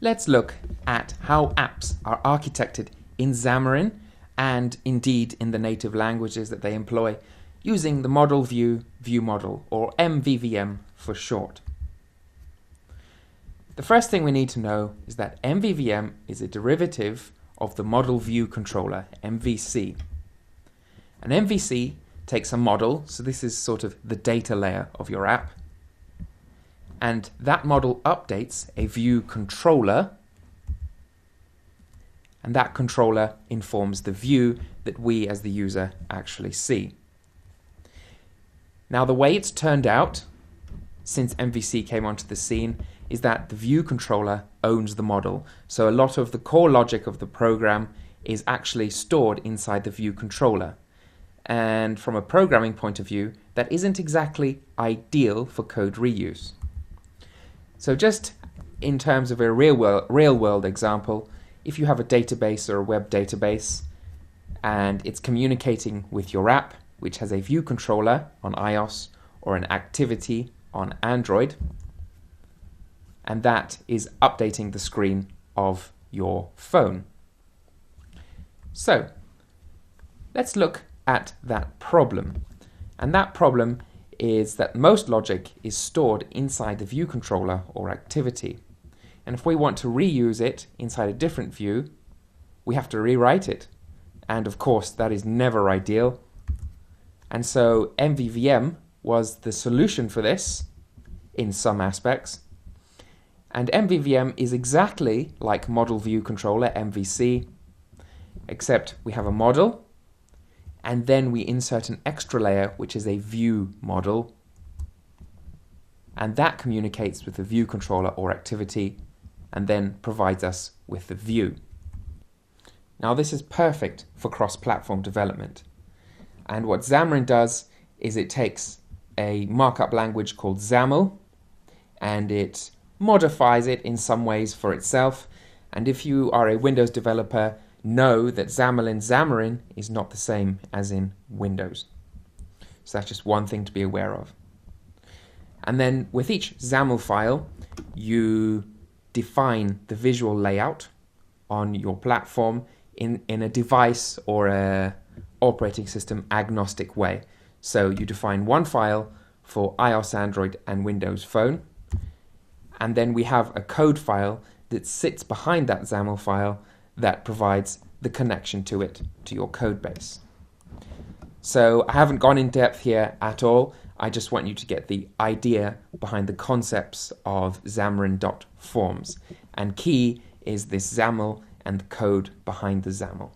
Let's look at how apps are architected in Xamarin and indeed in the native languages that they employ using the model view model, or MVVM for short. The first thing we need to know is that MVVM is a derivative of the model view controller, MVC. An MVC takes a model, so this is sort of the data layer of your app, and that model updates a view controller, and that controller informs the view that we as the user actually see. Now, the way it's turned out since MVC came onto the scene is that the view controller owns the model. So a lot of the core logic of the program is actually stored inside the view controller. And from a programming point of view, that isn't exactly ideal for code reuse. So just in terms of a real world example, if you have a database or a web database and it's communicating with your app, which has a view controller on iOS or an activity on Android, and that is updating the screen of your phone. So let's look at that problem. And that problem is that most logic is stored inside the view controller or activity. And if we want to reuse it inside a different view, we have to rewrite it. And of course, that is never ideal. And so MVVM was the solution for this in some aspects. And MVVM is exactly like model view controller, MVC, except we have a model, and then we insert an extra layer, which is a view model, and that communicates with the view controller or activity, and then provides us with the view. Now, this is perfect for cross-platform development. And what Xamarin does is it takes a markup language called XAML, and it modifies it in some ways for itself. And if you are a Windows developer, know that XAML in Xamarin is not the same as in Windows. So that's just one thing to be aware of. And then with each XAML file, you define the visual layout on your platform in a device or a operating system agnostic way. So you define one file for iOS, Android, and Windows Phone, and then we have a code file that sits behind that XAML file that provides the connection to it, to your code base. So I haven't gone in depth here at all. I just want you to get the idea behind the concepts of Xamarin.Forms. And key is this XAML and the code behind the XAML.